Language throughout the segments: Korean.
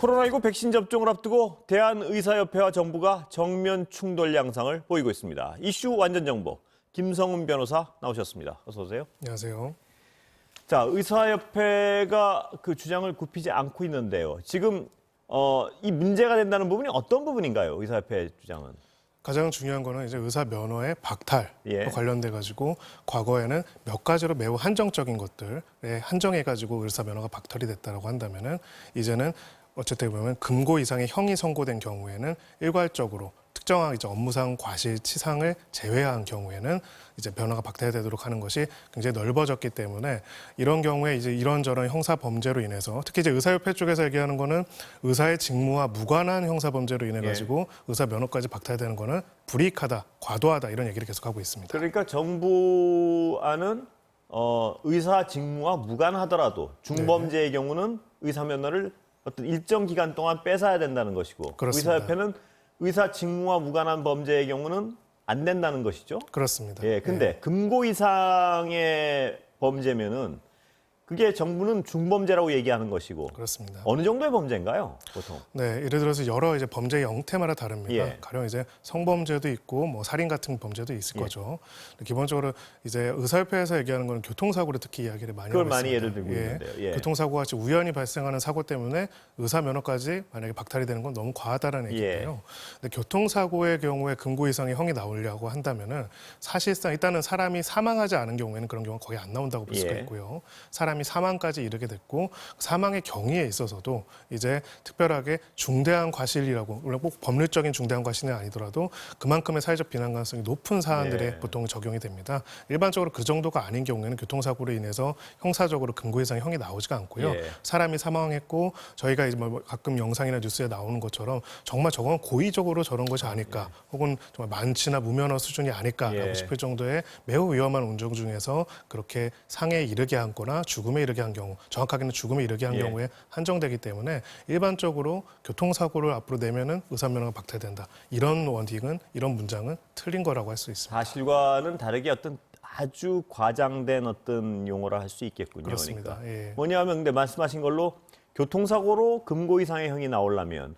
코로나19 백신 접종을 앞두고 대한의사협회와 정부가 정면 충돌 양상을 보이고 있습니다. 이슈 완전 정보, 김성훈 변호사 나오셨습니다. 어서 오세요. 안녕하세요. 자, 의사협회가 그 주장을 굽히지 않고 있는데요. 지금 이 문제가 된다는 부분이 어떤 부분인가요? 의사협회 주장은? 가장 중요한 거는 이제 의사 면허의 박탈과 예. 관련돼 가지고 과거에는 몇 가지로 매우 한정적인 것들에 한정해 가지고 의사 면허가 박탈이 됐다라고 한다면은 이제는 어쨌든 보면 금고 이상의 형이 선고된 경우에는 일괄적으로 특정한 이제 업무상 과실치상을 제외한 경우에는 이제 면허가 박탈되도록 하는 것이 굉장히 넓어졌기 때문에 이런 경우에 이제 이런저런 형사 범죄로 인해서 특히 이제 의사협회 쪽에서 얘기하는 거는 의사의 직무와 무관한 형사 범죄로 인해 가지고 의사 면허까지 박탈되는 거는 불이익하다, 과도하다 이런 얘기를 계속하고 있습니다. 그러니까 정부안은 의사 직무와 무관하더라도 중범죄의 경우는 의사 면허를 어떤 일정 기간 동안 뺏어야 된다는 것이고 그렇습니다. 의사협회는 의사 직무와 무관한 범죄의 경우는 안 된다는 것이죠. 그렇습니다. 예, 근데 금고 이상의 범죄면은 그게 정부는 중범죄라고 얘기하는 것이고 그렇습니다. 어느 정도의 범죄인가요, 보통? 네, 예를 들어서 여러 이제 범죄 형태마다 다릅니다. 예. 가령 이제 성범죄도 있고 뭐 살인 같은 범죄도 있을 거죠. 기본적으로 이제 의사협회에서 얘기하는 거는 교통사고를 특히 이야기를 많이 그걸 하고 많이 있습니다. 예를 들고 있는데요. 예. 교통사고가 같이 우연히 발생하는 사고 때문에 의사 면허까지 만약에 박탈이 되는 건 너무 과하다라는 얘기인데요. 근데 교통사고의 경우에 금고 이상의 형이 나오려고 한다면은 사실상 일단은 사람이 사망하지 않은 경우에는 그런 경우가 거의 안 나온다고 볼 수가 예. 있고요. 사람이 사망까지 이르게 됐고 사망의 경위에 있어서도 이제 특별하게 중대한 과실이라고 물론 꼭 법률적인 중대한 과실은 아니더라도 그만큼의 사회적 비난 가능성이 높은 사안들에 예. 보통 적용이 됩니다. 일반적으로 그 정도가 아닌 경우에는 교통사고로 인해서 형사적으로 금고 이상의 형이 나오지가 않고요. 예. 사람이 사망했고 저희가 이제 뭐 가끔 영상이나 뉴스에 나오는 것처럼 정말 저건 고의적으로 저런 것이 아닐까 혹은 정말 만취나 무면허 수준이 아닐까라고 예. 싶을 정도의 매우 위험한 운전 중에서 그렇게 상해에 이르게 한 거나 죽음에 이르게 한 경우 정확하게는 죽음에 이르게 한 예. 경우에 한정되기 때문에 일반적으로 교통사고를 앞으로 내면은 의사면허가 박탈된다. 이런 원칙은 이런 문장은 틀린 거라고 할 수 있습니다. 사실과는 다르게 어떤 아주 과장된 어떤 용어라 할 수 있겠군요. 그렇습니다. 그러니까. 예. 뭐냐면 근데 말씀하신 걸로 교통사고로 금고 이상의 형이 나오려면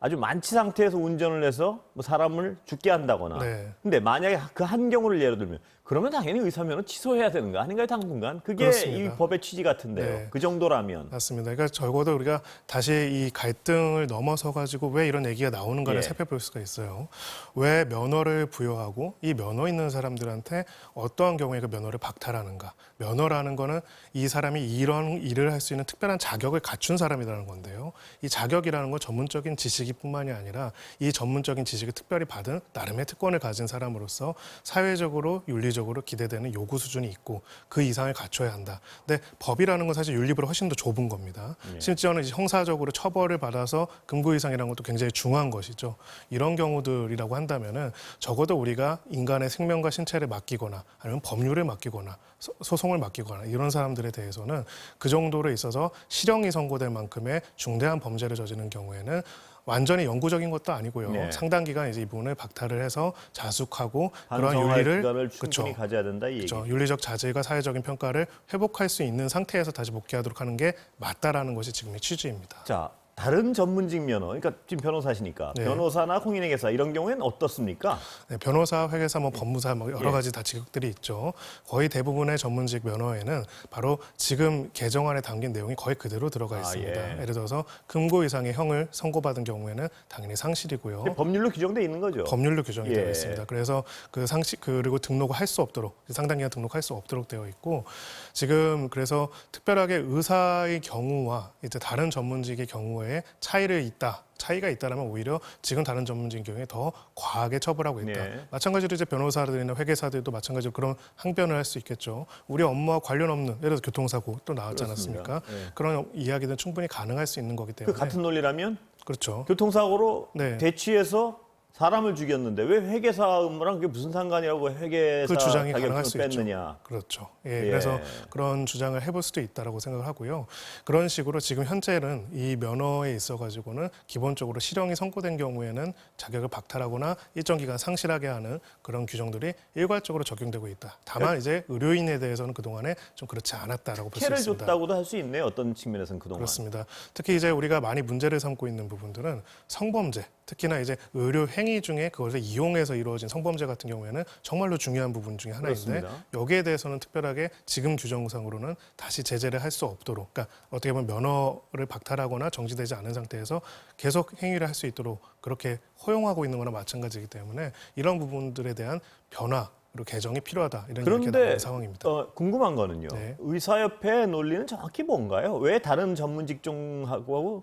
아주 만취 상태에서 운전을 해서 뭐 사람을 죽게 한다거나. 네. 근데 만약에 그 한 경우를 예로 들면 그러면 당연히 의사면허 취소해야 되는 거 아닌가요, 당분간? 그게 그렇습니다. 이 법의 취지 같은데요. 네. 그 정도라면. 맞습니다. 그러니까 적어도 우리가 다시 이 갈등을 넘어서 가지고 왜 이런 얘기가 나오는가를 예. 살펴볼 수가 있어요. 왜 면허를 부여하고 이 면허 있는 사람들한테 어떠한 경우에 그 면허를 박탈하는가? 면허라는 거는 이 사람이 이런 일을 할 수 있는 특별한 자격을 갖춘 사람이라는 건데요. 이 자격이라는 건 전문적인 지식뿐만이 아니라 이 전문적인 지식을 특별히 받은 나름의 특권을 가진 사람으로서 사회적으로 윤리적으로 기대되는 요구 수준이 있고 그 이상을 갖춰야 한다. 근데 법이라는 건 사실 윤리보다 훨씬 더 좁은 겁니다. 심지어는 이제 형사적으로 처벌을 받아서 금고 이상이라는 것도 굉장히 중요한 것이죠. 이런 경우들이라고 한다면은 적어도 우리가 인간의 생명과 신체를 맡기거나 아니면 법률을 맡기거나 소송을 맡기거나 이런 사람들에 대해서는 그 정도로 있어서 실형이 선고될 만큼의 중대한 범죄를 저지른 경우에는 완전히 영구적인 것도 아니고요. 네. 상당 기간 이제 이 부분을 박탈을 해서 자숙하고 그런 반성할 윤리를 기간을 충분히 그쵸. 가져야 된다 이 그렇죠. 얘기. 윤리적 자질과 사회적인 평가를 회복할 수 있는 상태에서 다시 복귀하도록 하는 게 맞다라는 것이 지금의 취지입니다. 자, 다른 전문직 면허, 그러니까 지금 변호사시니까 네. 변호사나 공인회계사 이런 경우에는 어떻습니까? 네, 변호사, 회계사, 뭐 법무사 뭐 여러 예. 가지 다 직업들이 있죠. 거의 대부분의 전문직 면허에는 바로 지금 개정안에 담긴 내용이 거의 그대로 들어가 있습니다. 예. 예를 들어서 금고 이상의 형을 선고받은 경우에는 당연히 상실이고요. 법률로 규정돼 있는 거죠. 법률로 규정이 예. 되어 있습니다. 그래서 그 상식 그리고 등록을 할 수 없도록 상당 기간 등록할 수 없도록 되어 있고 지금 그래서 특별하게 의사의 경우와 이제 다른 전문직의 경우에 차이가 있다라면 오히려 지금 다른 전문직의 경우에 더 과하게 처벌하고 있다. 네. 마찬가지로 이제 변호사들이나 회계사들도 마찬가지로 그런 항변을 할 수 있겠죠. 우리 업무와 관련 없는 예를 들어서 교통사고 또 나왔지 않았습니까? 그렇습니다. 네. 그런 이야기는 충분히 가능할 수 있는 거기 그 때문에 같은 논리라면 그렇죠. 교통사고로 네. 대치해서 사람을 죽였는데 왜 회계사업랑 그게 무슨 상관이라고 회계사 그 주장이 가능할 자격증을 수 뺐느냐. 있죠. 그렇죠. 예. 그래서 그런 주장을 해볼 수도 있다라고 생각을 하고요. 그런 식으로 지금 현재는 이 면허에 있어가지고는 기본적으로 실형이 선고된 경우에는 자격을 박탈하거나 일정 기간 상실하게 하는 그런 규정들이 일괄적으로 적용되고 있다. 다만 이제 의료인에 대해서는 그동안에 좀 그렇지 않았다라고 볼 수 캐를 있습니다. 줬다고도 할 수 있네요. 어떤 측면에서는 그동안. 그렇습니다. 특히 이제 우리가 많이 문제를 삼고 있는 부분들은 성범죄, 특히나 이제 의료 행위 중에 그것을 이용해서 이루어진 성범죄 같은 경우에는 정말로 중요한 부분 중에 하나인데 그렇습니다. 여기에 대해서는 특별하게 지금 규정상으로는 다시 제재를 할 수 없도록, 그러니까 어떻게 보면 면허를 박탈하거나 정지되지 않은 상태에서 계속 행위를 할 수 있도록 그렇게 허용하고 있는 거나 마찬가지이기 때문에 이런 부분들에 대한 변화 그리고 개정이 필요하다 이런 이야기가 그런데 나오는 상황입니다. 궁금한 거는요. 네. 의사협회의 논리는 정확히 뭔가요? 왜 다른 전문 직종하고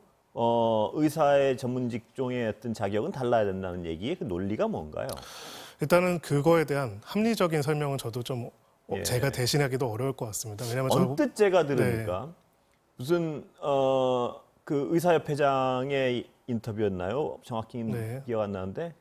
의사의 전문 직종의 어떤 자격은 달라야 된다는 얘기의 그 논리가 뭔가요? 일단은 그거에 대한 합리적인 설명은 저도 좀 예. 제가 대신하기도 어려울 것 같습니다. 왜냐하면 언뜻 제가 들으니까 무슨 그 의사협회장의 인터뷰였나요? 정확히 네. 기억 안 나는데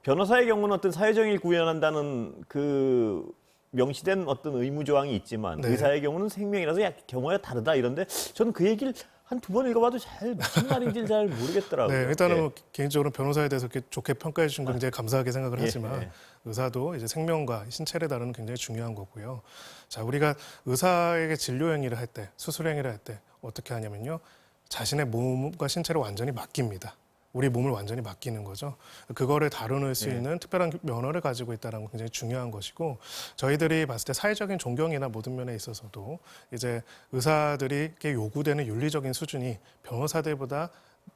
변호사의 경우는 어떤 사회정의를 구현한다는 그 명시된 어떤 의무 조항이 있지만 네. 의사의 경우는 생명이라서 경우가 다르다 이런데 저는 그 얘기를 한 두 번 읽어봐도 잘 무슨 말인지 잘 모르겠더라고요. 네, 일단은 예. 뭐 개인적으로 변호사에 대해서 이렇게 좋게 평가해 주신 거 굉장히 감사하게 생각을 예, 하지만 예. 의사도 이제 생명과 신체를 다루는 굉장히 중요한 거고요. 자, 우리가 의사에게 진료 행위를 할 때, 수술 행위를 할 때 어떻게 하냐면요. 자신의 몸과 신체를 완전히 맡깁니다. 우리 몸을 완전히 맡기는 거죠. 그거를 다루는 수 네. 있는 특별한 면허를 가지고 있다는 건 굉장히 중요한 것이고 저희들이 봤을 때 사회적인 존경이나 모든 면에 있어서도 이제 의사들에게 요구되는 윤리적인 수준이 변호사들보다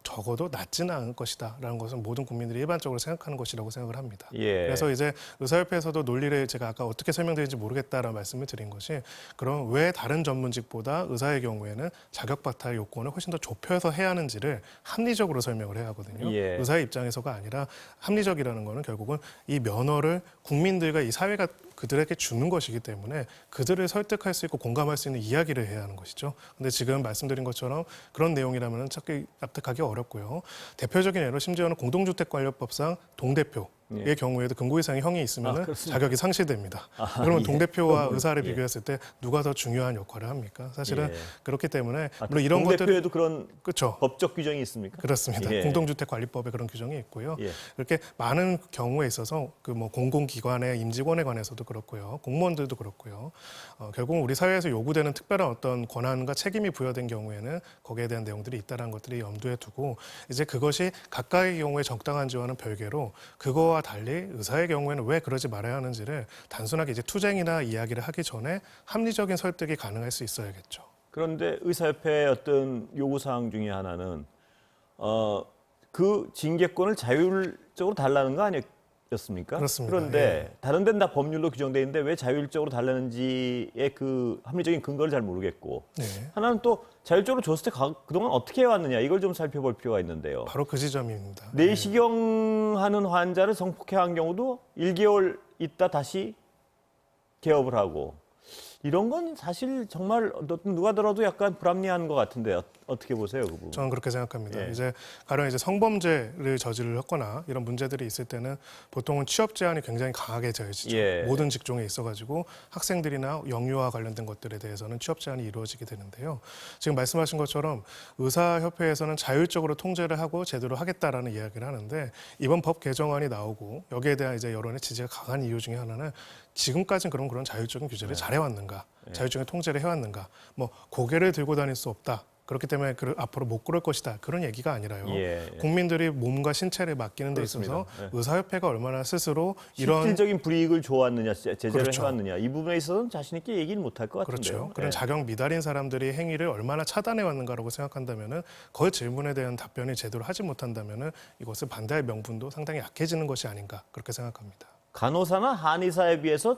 적어도 낮지는 않을 것이다라는 것은 모든 국민들이 일반적으로 생각하는 것이라고 생각을 합니다. 예. 그래서 이제 의사협회에서도 논리를 제가 아까 어떻게 설명드리는지 모르겠다라는 말씀을 드린 것이 그럼 왜 다른 전문직보다 의사의 경우에는 자격 박탈 요건을 훨씬 더 좁혀서 해야 하는지를 합리적으로 설명을 해야 하거든요. 예. 의사의 입장에서가 아니라 합리적이라는 거는 결국은 이 면허를 국민들과 이 사회가 그들에게 주는 것이기 때문에 그들을 설득할 수 있고 공감할 수 있는 이야기를 해야 하는 것이죠. 근데 지금 말씀드린 것처럼 그런 내용이라면 찾기 납득하기 어렵고요. 대표적인 예로 심지어는 공동주택관리법상 동대표의 경우에도 금고 이상의 형이 있으면 그렇습니까? 자격이 상실됩니다. 그러면 예. 동대표와 의사를 예. 비교했을 때 누가 더 중요한 역할을 합니까? 사실은 예. 그렇기 때문에 물론 이런 것들 동대표에도 그런 그렇죠. 법적 규정이 있습니까? 그렇습니다. 예. 공동주택관리법에 그런 규정이 있고요. 예. 이렇게 많은 경우에 있어서 그 뭐 공공기관의 임직원에 관해서도 그렇고요, 공무원들도 그렇고요. 결국 우리 사회에서 요구되는 특별한 어떤 권한과 책임이 부여된 경우에는 거기에 대한 내용들이 있다는 것들이 염두에 두고 이제 그것이 각각의 경우에 적당한지와는 별개로 그거와 달리 의사의 경우에는 왜 그러지 말아야 하는지를 단순하게 이제 투쟁이나 이야기를 하기 전에 합리적인 설득이 가능할 수 있어야겠죠. 그런데 의사협회의 어떤 요구사항 중에 하나는 그 징계권을 자율적으로 달라는 거 아니었습니까? 그렇습니다. 그런데 다른 데는 다 법률로 규정돼 있는데 왜 자율적으로 달라는지의 그 합리적인 근거를 잘 모르겠고 네. 하나는 또 자율적으로 줬을 때 그동안 어떻게 해왔느냐 이걸 좀 살펴볼 필요가 있는데요. 바로 그 지점입니다. 내시경하는 환자를 성폭행한 경우도 1개월 있다 다시 개업을 하고 이런 건 사실 정말 누가 들어도 약간 불합리한 것 같은데 어떻게 보세요, 그 부분? 저는 그렇게 생각합니다. 예. 이제 가령 이제 성범죄를 저지를 했거나 이런 문제들이 있을 때는 보통은 취업 제한이 굉장히 강하게 되어지죠. 예. 모든 직종에 있어가지고 학생들이나 영유아 관련된 것들에 대해서는 취업 제한이 이루어지게 되는데요. 지금 말씀하신 것처럼 의사협회에서는 자율적으로 통제를 하고 제대로 하겠다라는 이야기를 하는데 이번 법 개정안이 나오고 여기에 대한 이제 여론의 지지가 강한 이유 중에 하나는 지금까지는 그런 자율적인 규제를 잘해왔는가, 자율적인 통제를 해왔는가, 뭐 고개를 들고 다닐 수 없다. 그렇기 때문에 앞으로 못 그럴 것이다. 그런 얘기가 아니라요. 예. 국민들이 몸과 신체를 맡기는 데 있어서 그렇습니다. 의사협회가 얼마나 스스로 이런 실질적인 불이익을 줘왔느냐, 제재를 그렇죠. 해왔느냐 이 부분에 있어서는 자신 있게 얘기는 못할 것 같은데요. 그렇죠. 그런 예. 자격 미달인 사람들이 행위를 얼마나 차단해 왔는가라고 생각한다면은 그 질문에 대한 답변을 제대로 하지 못한다면은 이것을 반대할 명분도 상당히 약해지는 것이 아닌가 그렇게 생각합니다. 간호사나 한의사에 비해서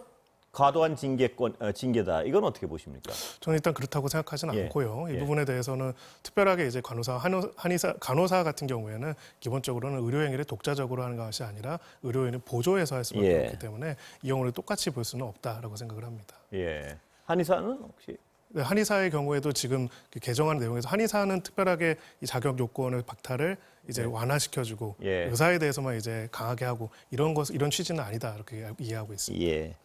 과도한 징계다. 이건 어떻게 보십니까? 저는 일단 그렇다고 생각하지는 예. 않고요. 이 예. 부분에 대해서는 특별하게 이제 간호사 같은 경우에는 기본적으로는 의료행위를 독자적으로 하는 것이 아니라 의료인을 보조해서 할 수밖에 예. 없기 때문에 이 경우를 똑같이 볼 수는 없다라고 생각을 합니다. 예. 한의사는 혹시 네, 한의사의 경우에도 지금 그 개정한 내용에서 한의사는 특별하게 이 자격 요건을 박탈을 이제 완화시켜주고 예. 의사에 대해서만 이제 강하게 하고 이런 취지는 아니다 이렇게 이해하고 있습니다. 예.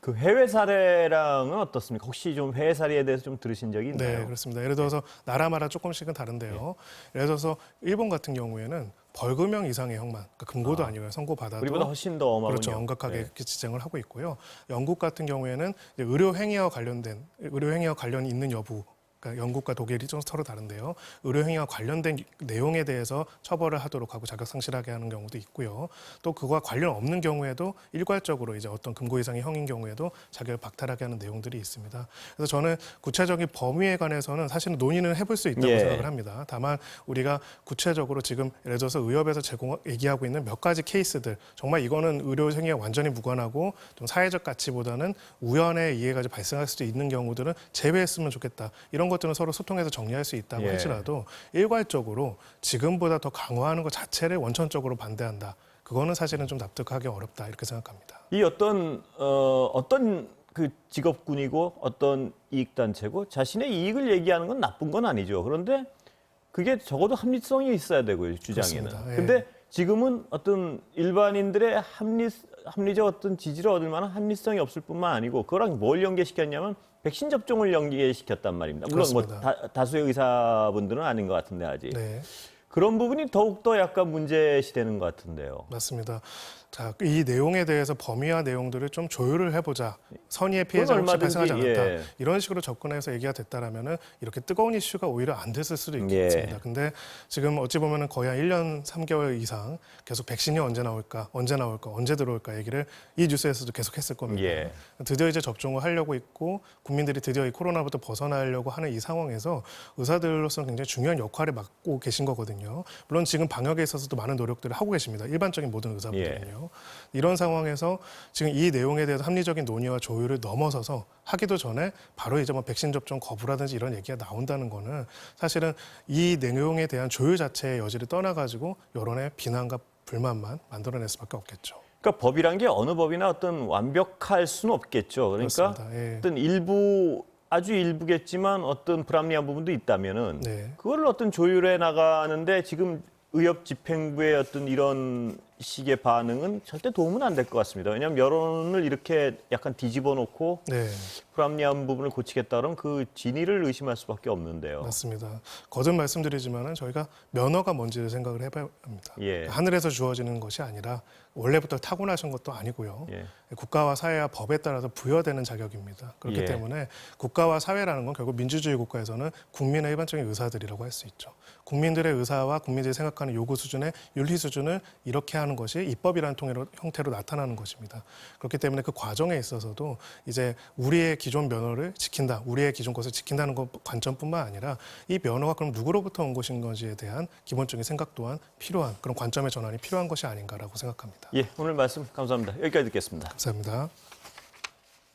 그 해외 사례랑은 어떻습니까? 혹시 좀 해외 사례에 대해서 좀 들으신 적이 있나요? 네, 그렇습니다. 예를 들어서 나라마다 조금씩은 다른데요. 예를 들어서 일본 같은 경우에는 벌금형 이상의 형만, 그러니까 금고도 아니고요. 선고받아도 우리보다 훨씬 더 엄하군요. 그렇죠. 엄격하게 네. 이렇게 지정을 하고 있고요. 영국 같은 경우에는 이제 의료 행위와 관련이 있는 여부. 그러니까 영국과 독일이 좀 서로 다른데요. 의료 행위와 관련된 내용에 대해서 처벌을 하도록 하고 자격 상실하게 하는 경우도 있고요. 또 그와 관련 없는 경우에도 일괄적으로 이제 어떤 금고 이상의 형인 경우에도 자격을 박탈하게 하는 내용들이 있습니다. 그래서 저는 구체적인 범위에 관해서는 사실은 논의는 해볼 수 있다고 예. 생각을 합니다. 다만 우리가 구체적으로 지금 예를 들어서 의협에서 얘기하고 있는 몇 가지 케이스들 정말 이거는 의료 행위와 완전히 무관하고 좀 사회적 가치보다는 우연의 이해가 발생할 수도 있는 경우들은 제외했으면 좋겠다. 이런 것들은 서로 소통해서 정리할 수 있다고 예. 할지라도 일괄적으로 지금보다 더 강화하는 것 자체를 원천적으로 반대한다. 그거는 사실은 좀 납득하기 어렵다 이렇게 생각합니다. 이 어떤 그 직업군이고 어떤 이익단체고 자신의 이익을 얘기하는 건 나쁜 건 아니죠. 그런데 그게 적어도 합리성이 있어야 되고요, 주장에는. 그렇습니다. 예. 근데 지금은 어떤 일반인들의 합리적 어떤 지지를 얻을 만한 합리성이 없을 뿐만 아니고 그거랑 뭘 연계시켰냐면 백신 접종을 연계시켰단 말입니다. 물론 뭐 그렇습니다. 다수의 의사분들은 아닌 것 같은데 아직. 네. 그런 부분이 더욱더 약간 문제시되는 것 같은데요. 맞습니다. 자, 이 내용에 대해서 범위와 내용들을 좀 조율을 해보자. 선의의 피해자가 혹시 얼마든지, 발생하지 않았다. 예. 이런 식으로 접근해서 얘기가 됐다라면은 이렇게 뜨거운 이슈가 오히려 안 됐을 수도 예. 있겠습니다. 근데 지금 어찌 보면은 거의 한 1년 3개월 이상 계속 백신이 언제 나올까, 언제 들어올까 얘기를 이 뉴스에서도 계속 했을 겁니다. 예. 드디어 이제 접종을 하려고 있고 국민들이 드디어 이 코로나부터 벗어나려고 하는 이 상황에서 의사들로서는 굉장히 중요한 역할을 맡고 계신 거거든요. 물론 지금 방역에 있어서도 많은 노력들을 하고 계십니다. 일반적인 모든 의사분들은요. 이런 상황에서 지금 이 내용에 대해서 합리적인 논의와 조율을 넘어서서 하기도 전에 바로 이제 뭐 백신 접종 거부라든지 이런 얘기가 나온다는 거는 사실은 이 내용에 대한 조율 자체의 여지를 떠나가지고 여론의 비난과 불만만 만들어낼 수밖에 없겠죠. 그러니까 법이란 게 어느 법이나 어떤 완벽할 수는 없겠죠. 그러니까 그렇습니다. 예. 어떤 아주 일부겠지만 어떤 불합리한 부분도 있다면은 네. 그걸 어떤 조율해 나가는데 지금 의협 집행부의 어떤 이런 식의 반응은 절대 도움은 안 될 것 같습니다. 왜냐하면 여론을 이렇게 약간 뒤집어 놓고 네. 불합리한 부분을 고치겠다 그러면 그 진위를 의심할 수밖에 없는데요. 맞습니다. 거듭 말씀드리지만은 저희가 면허가 뭔지를 생각을 해봐야 합니다. 예. 하늘에서 주어지는 것이 아니라 원래부터 타고나신 것도 아니고요. 예. 국가와 사회와 법에 따라서 부여되는 자격입니다. 그렇기 예. 때문에 국가와 사회라는 건 결국 민주주의 국가에서는 국민의 일반적인 의사들이라고 할 수 있죠. 국민들의 의사와 국민들이 생각하는 요구 수준의 윤리 수준을 이렇게 하는 것이 입법이라는 형태로 나타나는 것입니다. 그렇기 때문에 그 과정에 있어서도 이제 우리의 기존 면허를 지킨다, 우리의 기존 것을 지킨다는 것 관점뿐만 아니라 이 면허가 그럼 누구로부터 온 것인 것에 대한 기본적인 생각 또한 필요한 그런 관점의 전환이 필요한 것이 아닌가라고 생각합니다. 예, 오늘 말씀 감사합니다. 여기까지 듣겠습니다. 감사합니다.